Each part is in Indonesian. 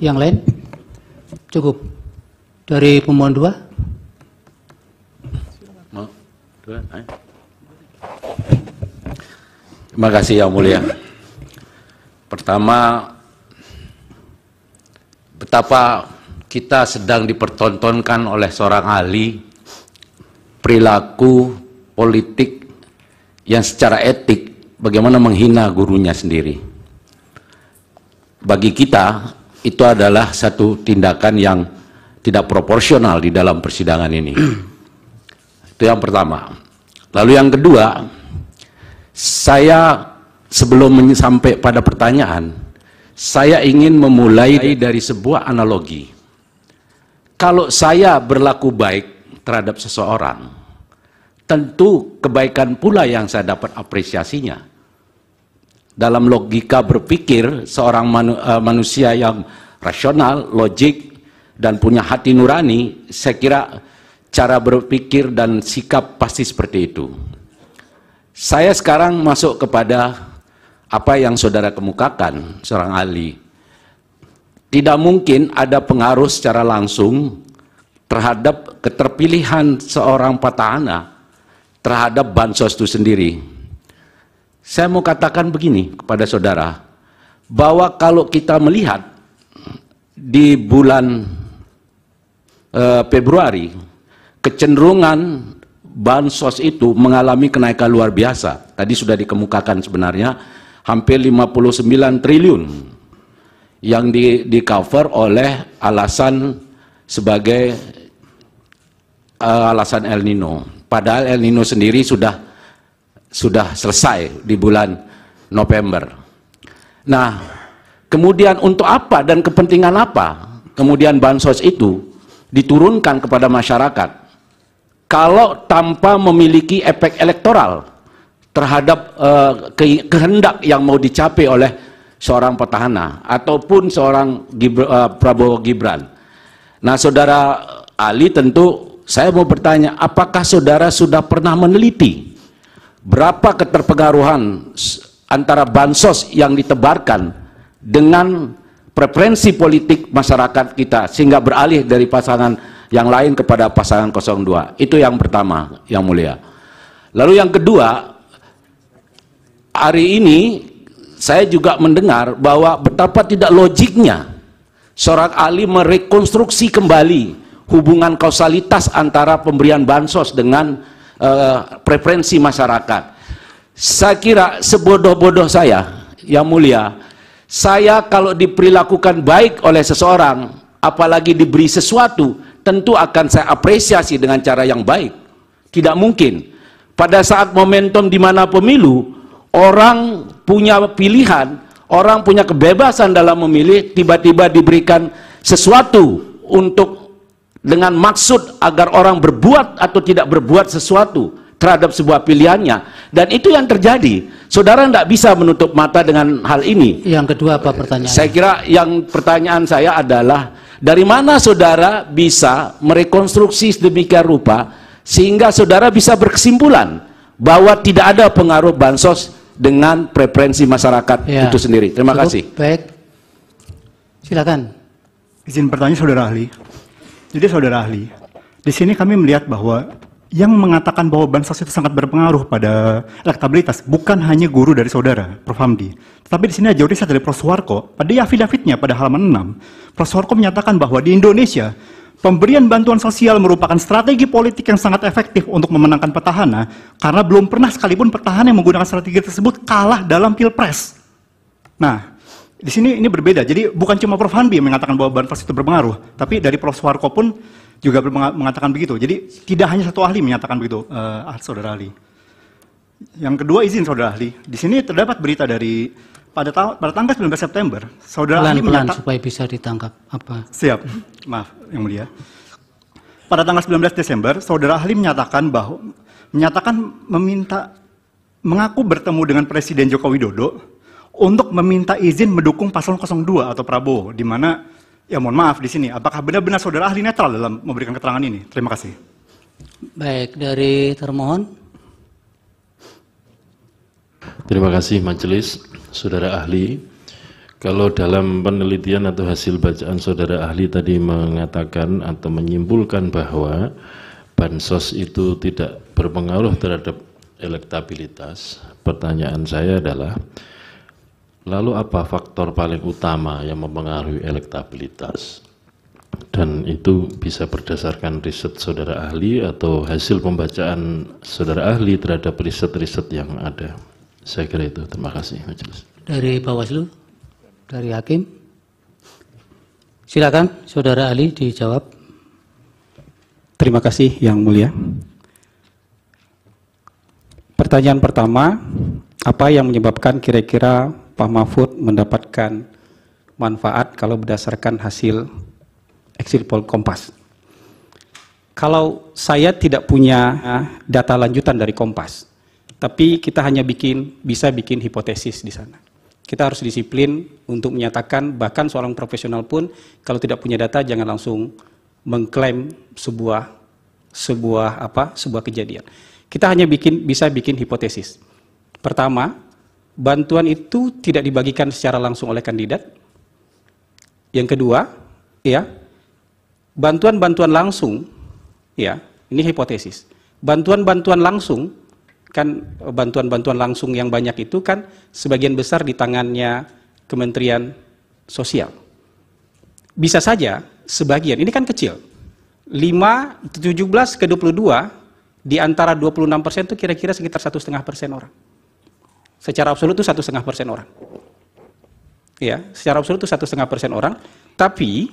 Yang lain? Cukup. Dari pemohon 2. Terima kasih Yang Mulia. Pertama, betapa kita sedang dipertontonkan oleh seorang ahli perilaku politik yang secara etik bagaimana menghina gurunya sendiri. Bagi kita itu adalah satu tindakan yang tidak proporsional di dalam persidangan ini. Itu yang pertama. Lalu yang kedua, saya sebelum sampai pada pertanyaan, saya ingin memulai dari sebuah analogi. Kalau saya berlaku baik terhadap seseorang, tentu kebaikan pula yang saya dapat apresiasinya. Dalam logika berpikir seorang manusia yang rasional, logik, dan punya hati nurani, saya kira cara berpikir dan sikap pasti seperti itu. Saya sekarang masuk kepada apa yang saudara kemukakan, seorang ahli. Tidak mungkin ada pengaruh secara langsung terhadap keterpilihan seorang petahana terhadap bansos itu sendiri. Saya mau katakan begini kepada saudara, bahwa kalau kita melihat di bulan Februari, kecenderungan bansos itu mengalami kenaikan luar biasa. Tadi sudah dikemukakan sebenarnya hampir 59 triliun yang di cover oleh alasan sebagai alasan El Nino. Padahal El Nino sendiri sudah selesai di bulan November. Nah, kemudian untuk apa dan kepentingan apa kemudian bansos itu diturunkan kepada masyarakat kalau tanpa memiliki efek elektoral terhadap kehendak yang mau dicapai oleh seorang petahana ataupun seorang Prabowo Gibran. Nah, saudara ahli, tentu saya mau bertanya, apakah saudara sudah pernah meneliti berapa keterpengaruhan antara bansos yang ditebarkan dengan preferensi politik masyarakat kita sehingga beralih dari pasangan yang lain kepada pasangan 02. Itu yang pertama, Yang Mulia. Lalu yang kedua, hari ini saya juga mendengar bahwa betapa tidak logiknya seorang ahli merekonstruksi kembali hubungan kausalitas antara pemberian bansos dengan preferensi masyarakat. Saya kira sebodoh-bodoh saya, Yang Mulia, saya kalau diperlakukan baik oleh seseorang, apalagi diberi sesuatu, tentu akan saya apresiasi dengan cara yang baik. Tidak mungkin pada saat momentum di mana pemilu, orang punya pilihan, orang punya kebebasan dalam memilih, tiba-tiba diberikan sesuatu untuk dengan maksud agar orang berbuat atau tidak berbuat sesuatu terhadap sebuah pilihannya. Dan itu yang terjadi. Saudara tidak bisa menutup mata dengan hal ini. Yang kedua apa pertanyaan? Saya kira yang pertanyaan saya adalah, dari mana saudara bisa merekonstruksi sedemikian rupa sehingga saudara bisa berkesimpulan bahwa tidak ada pengaruh bansos dengan preferensi masyarakat itu sendiri. Terima kasih. Baik. Silakan. Izin bertanya saudara ahli. Jadi saudara ahli, di sini kami melihat bahwa yang mengatakan bahwa bansos itu sangat berpengaruh pada elektabilitas bukan hanya guru dari saudara, Prof. Hamdi. Tetapi di sini ada riset dari Prof. Suwarko. Pada afidavitnya pada halaman 6, Prof. Suwarko menyatakan bahwa di Indonesia, pemberian bantuan sosial merupakan strategi politik yang sangat efektif untuk memenangkan petahana, karena belum pernah sekalipun petahana yang menggunakan strategi tersebut kalah dalam pilpres. Nah, di sini ini berbeda. Jadi bukan cuma Prof. Hamdi yang mengatakan bahwa bansos itu berpengaruh, tapi dari Prof. Suwarko pun juga mengatakan begitu. Jadi tidak hanya satu ahli menyatakan begitu, saudara ahli. Yang kedua, izin saudara ahli, di sini terdapat berita dari pada tanggal 19 September, saudara ahli menyatakan supaya bisa ditangkap apa? Siap, maaf yang mulia. Pada tanggal 19 Desember, saudara ahli menyatakan mengaku bertemu dengan Presiden Joko Widodo untuk meminta izin mendukung paslon 02 atau Prabowo, di mana ya mohon maaf di sini, apakah benar-benar saudara ahli netral dalam memberikan keterangan ini? Terima kasih. Baik, dari termohon. Terima kasih majelis, saudara ahli. Kalau dalam penelitian atau hasil bacaan saudara ahli tadi mengatakan atau menyimpulkan bahwa bansos itu tidak berpengaruh terhadap elektabilitas, pertanyaan saya adalah, lalu apa faktor paling utama yang mempengaruhi elektabilitas? Dan itu bisa berdasarkan riset saudara ahli atau hasil pembacaan saudara ahli terhadap riset-riset yang ada. Saya kira itu. Terima kasih, Majelis. Dari Bawaslu, dari Hakim. Silakan saudara ahli dijawab. Terima kasih Yang Mulia. Pertanyaan pertama, apa yang menyebabkan kira-kira Pak Mahfud mendapatkan manfaat kalau berdasarkan hasil exit poll Kompas? Kalau saya tidak punya data lanjutan dari Kompas, tapi kita hanya bisa bikin hipotesis di sana. Kita harus disiplin untuk menyatakan, bahkan seorang profesional pun kalau tidak punya data jangan langsung mengklaim sebuah kejadian. Kita hanya bisa bikin hipotesis. Pertama, bantuan itu tidak dibagikan secara langsung oleh kandidat. Yang kedua, ya, bantuan-bantuan langsung, ya, ini hipotesis. Bantuan-bantuan langsung, kan bantuan-bantuan langsung yang banyak itu kan sebagian besar di tangannya Kementerian Sosial. Bisa saja sebagian, ini kan kecil, 17 ke 22, di antara 26% itu kira-kira sekitar 1,5% orang. Secara absolut itu 1,5% orang. Ya, secara absolut itu 1,5% orang, tapi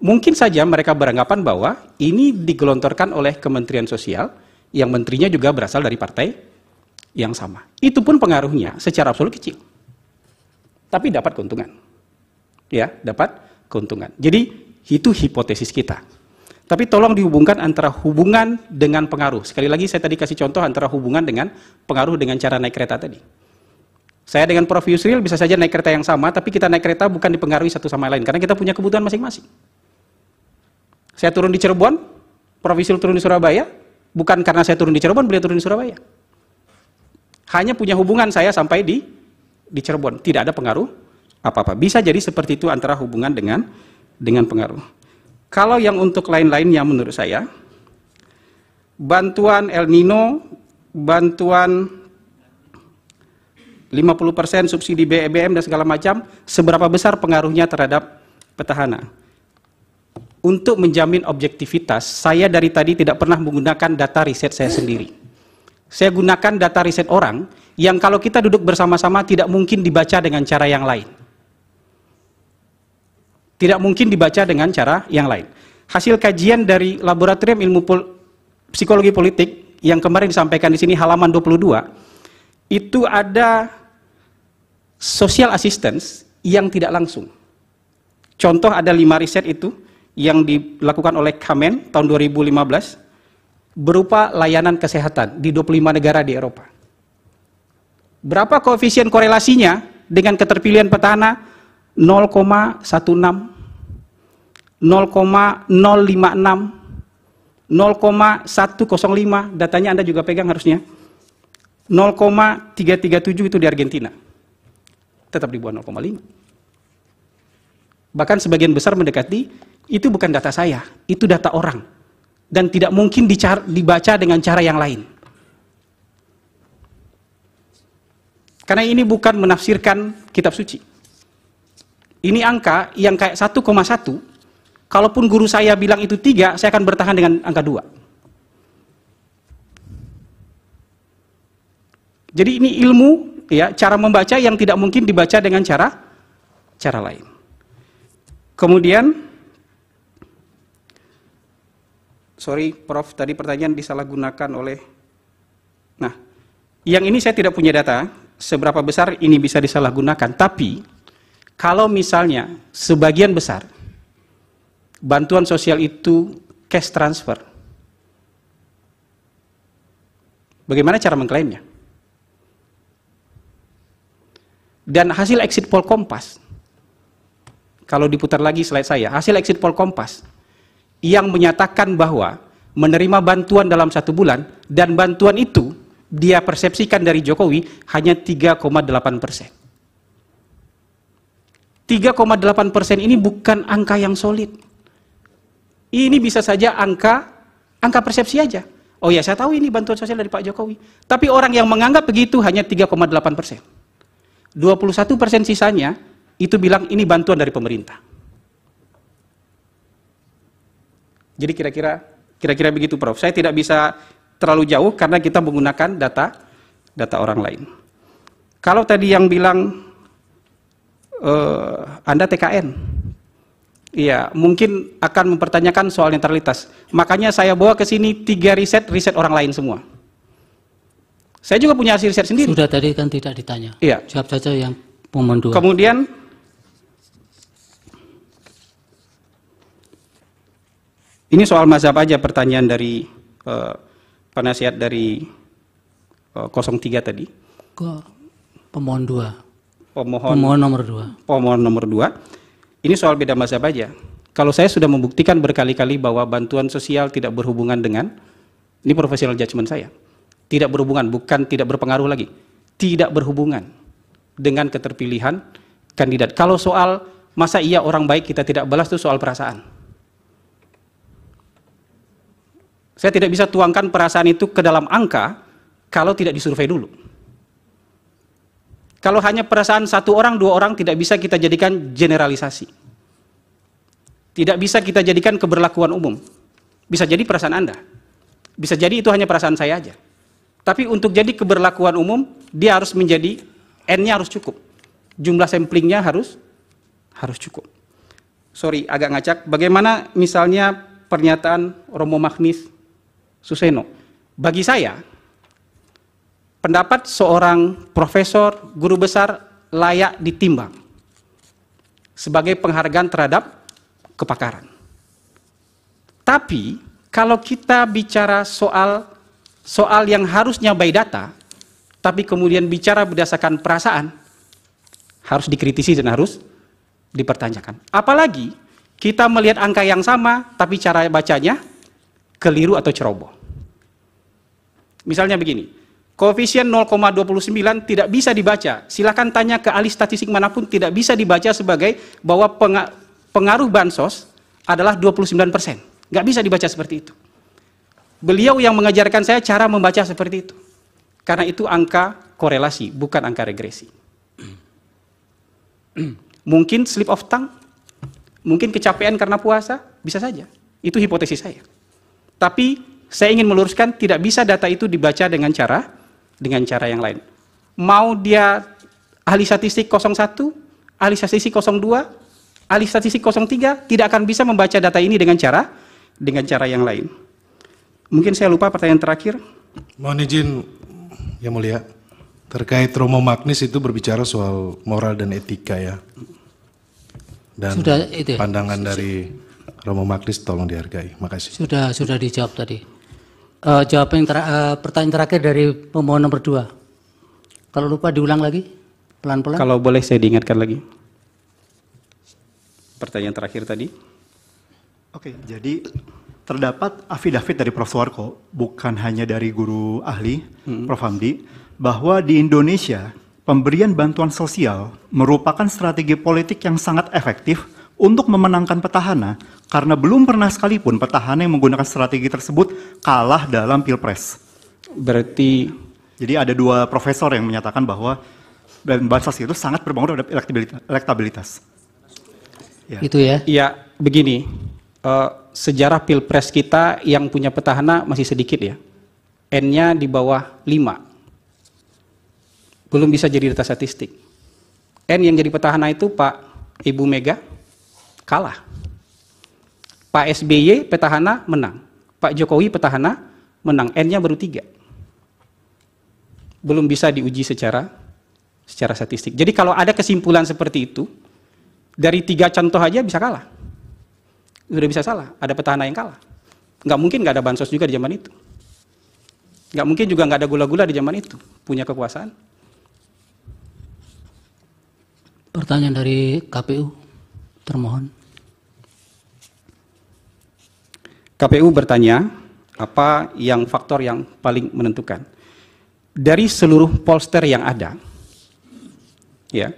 mungkin saja mereka beranggapan bahwa ini digelontorkan oleh Kementerian Sosial, yang menterinya juga berasal dari partai yang sama. Itu pun pengaruhnya secara absolut kecil. Tapi dapat keuntungan. Ya, dapat keuntungan. Jadi itu hipotesis kita. Tapi tolong dihubungkan antara hubungan dengan pengaruh. Sekali lagi saya tadi kasih contoh antara hubungan dengan pengaruh dengan cara naik kereta tadi. Saya dengan Prof. Yusril bisa saja naik kereta yang sama, tapi kita naik kereta bukan dipengaruhi satu sama lain, karena kita punya kebutuhan masing-masing. Saya turun di Cirebon, Prof. Yusril turun di Surabaya, bukan karena saya turun di Cirebon, beliau turun di Surabaya. Hanya punya hubungan saya sampai di Cirebon, tidak ada pengaruh apa-apa. Bisa jadi seperti itu antara hubungan dengan pengaruh. Kalau yang untuk lain-lainnya menurut saya, bantuan El Nino, bantuan 50% subsidi BBM dan segala macam, seberapa besar pengaruhnya terhadap petahana? Untuk menjamin objektivitas, saya dari tadi tidak pernah menggunakan data riset saya sendiri. Saya gunakan data riset orang yang kalau kita duduk bersama-sama tidak mungkin dibaca dengan cara yang lain. Tidak mungkin dibaca dengan cara yang lain. Hasil kajian dari Laboratorium Ilmu Psikologi Politik yang kemarin disampaikan di sini halaman 22, itu ada social assistance yang tidak langsung. Contoh ada 5 riset itu yang dilakukan oleh Kamen tahun 2015 berupa layanan kesehatan di 25 negara di Eropa. Berapa koefisien korelasinya dengan keterpilihan petahana? 0,16, 0,056, 0,105, datanya Anda juga pegang harusnya. 0,337 itu di Argentina. Tetap di bawah 0,5. Bahkan sebagian besar mendekati, itu bukan data saya, itu data orang. Dan tidak mungkin dibaca dengan cara yang lain. Karena ini bukan menafsirkan kitab suci. Ini angka yang kayak 1,1, kalaupun guru saya bilang itu 3, saya akan bertahan dengan angka 2. Jadi ini ilmu, ya, cara membaca yang tidak mungkin dibaca dengan cara lain. Kemudian, sorry Prof, tadi pertanyaan disalahgunakan oleh, nah, yang ini saya tidak punya data, seberapa besar ini bisa disalahgunakan, tapi, kalau misalnya, sebagian besar, bantuan sosial itu cash transfer, bagaimana cara mengklaimnya? Dan hasil exit poll Kompas, kalau diputar lagi slide saya, hasil exit poll Kompas, yang menyatakan bahwa menerima bantuan dalam 1 bulan, dan bantuan itu dia persepsikan dari Jokowi hanya 3,8%. 3,8% ini bukan angka yang solid. Ini bisa saja angka persepsi aja. Oh ya, saya tahu ini bantuan sosial dari Pak Jokowi. Tapi orang yang menganggap begitu hanya 3,8%. 21% sisanya itu bilang ini bantuan dari pemerintah. Jadi kira-kira begitu, Prof. Saya tidak bisa terlalu jauh karena kita menggunakan data orang lain. Kalau tadi yang bilang Anda TKN, iya, mungkin akan mempertanyakan soal netralitas. Makanya saya bawa ke sini 3 riset orang lain semua. Saya juga punya hasil riset sendiri. Sudah tadi kan tidak ditanya. Iya. Jawab saja yang pemohon 2. Kemudian ini soal mazhab aja, pertanyaan dari penasihat dari 03 tadi. Ke pemohon 2. Pemohon nomor 2. Pemohon nomor 2. Ini soal beda mazhab aja. Kalau saya sudah membuktikan berkali-kali bahwa bantuan sosial tidak berhubungan dengan, ini professional judgment saya, tidak berhubungan, bukan tidak berpengaruh lagi, tidak berhubungan dengan keterpilihan kandidat. Kalau soal masa iya orang baik kita tidak balas, itu soal perasaan. Saya tidak bisa tuangkan perasaan itu ke dalam angka kalau tidak disurvei dulu. Kalau hanya perasaan 1 orang, 2 orang, tidak bisa kita jadikan generalisasi. Tidak bisa kita jadikan keberlakuan umum. Bisa jadi perasaan Anda. Bisa jadi itu hanya perasaan saya aja. Tapi untuk jadi keberlakuan umum, dia harus menjadi, N-nya harus cukup. Jumlah samplingnya harus cukup. Sorry, agak ngacak. Bagaimana misalnya pernyataan Romo Magnis Suseno? Bagi saya, pendapat seorang profesor, guru besar layak ditimbang sebagai penghargaan terhadap kepakaran. Tapi kalau kita bicara soal yang harusnya by data, tapi kemudian bicara berdasarkan perasaan, harus dikritisi dan harus dipertanyakan. Apalagi kita melihat angka yang sama, tapi cara bacanya keliru atau ceroboh. Misalnya begini, koefisien 0,29 tidak bisa dibaca. Silakan tanya ke ahli statistik manapun, tidak bisa dibaca sebagai bahwa pengaruh bansos adalah 29%. Nggak bisa dibaca seperti itu. Beliau yang mengajarkan saya cara membaca seperti itu. Karena itu angka korelasi, bukan angka regresi. Mungkin slip of tongue, mungkin kecapean karena puasa, bisa saja. Itu hipotesis saya. Tapi saya ingin meluruskan, tidak bisa data itu dibaca dengan cara yang lain. Mau dia ahli statistik 01, ahli statistik 02, ahli statistik 03, tidak akan bisa membaca data ini dengan cara yang lain. Mungkin saya lupa pertanyaan terakhir. Mohon izin, Yang Mulia, terkait Romo Magnis itu berbicara soal moral dan etika ya. Dan Sudah, itu. Pandangan dari Romo Magnis tolong dihargai. Makasih. Sudah dijawab tadi. Jawaban pertanyaan terakhir dari pemohon nomor 2. Kalau lupa diulang lagi, pelan-pelan. Kalau boleh saya diingatkan lagi. Pertanyaan terakhir tadi. Oke, jadi terdapat afidavit dari Prof. Suwarko, bukan hanya dari guru ahli, Prof. Hamdi, bahwa di Indonesia pemberian bantuan sosial merupakan strategi politik yang sangat efektif untuk memenangkan petahana, karena belum pernah sekalipun petahana yang menggunakan strategi tersebut kalah dalam Pilpres. Berarti, jadi ada 2 profesor yang menyatakan bahwa bansos itu sangat berpengaruh terhadap elektabilitas. Ya. Itu ya. ya begini, sejarah Pilpres kita yang punya petahana masih sedikit ya. N-nya di bawah 5. Belum bisa jadi data statistik. N yang jadi petahana itu Pak Ibu Mega kalah. Pak SBY petahana menang. Pak Jokowi petahana menang. N-nya baru 3. Belum bisa diuji secara statistik. Jadi kalau ada kesimpulan seperti itu, dari 3 contoh aja bisa kalah. Sudah bisa salah, ada petahana yang kalah. Nggak mungkin nggak ada bansos juga di zaman itu. Nggak mungkin juga nggak ada gula-gula di zaman itu, punya kekuasaan. Pertanyaan dari KPU, termohon. KPU bertanya, apa yang faktor yang paling menentukan? Dari seluruh pollster yang ada, ya,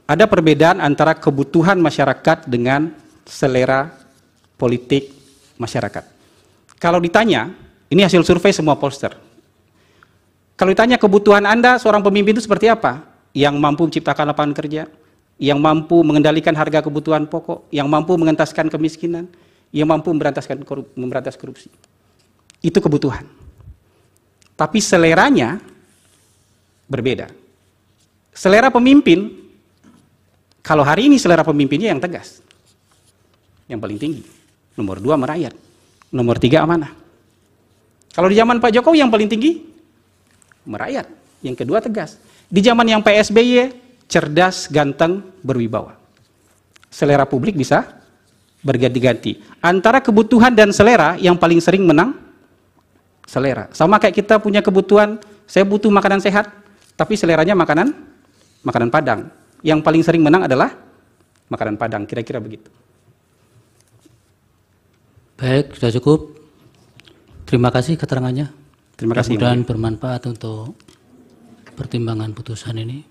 ada perbedaan antara kebutuhan masyarakat dengan selera politik masyarakat. Kalau ditanya, ini hasil survei semua pollster. Kalau ditanya kebutuhan Anda seorang pemimpin itu seperti apa? Yang mampu menciptakan lapangan kerja, yang mampu mengendalikan harga kebutuhan pokok, yang mampu mengentaskan kemiskinan, yang mampu memberantas korupsi. Itu kebutuhan. Tapi seleranya berbeda. Selera pemimpin, kalau hari ini selera pemimpinnya yang tegas, yang paling tinggi. Nomor 2 merakyat, nomor 3 amanah. Kalau di zaman Pak Jokowi yang paling tinggi, merakyat. Yang kedua tegas. Di zaman yang PSBY, cerdas, ganteng, berwibawa. Selera publik bisa berganti-ganti. Antara kebutuhan dan selera, yang paling sering menang, selera. Sama kayak kita punya kebutuhan, saya butuh makanan sehat, tapi seleranya makanan Padang. Yang paling sering menang adalah makanan Padang, kira-kira begitu. Baik, sudah cukup. Terima kasih keterangannya. Terima kasih. Mudah-mudahan bermanfaat untuk pertimbangan putusan ini.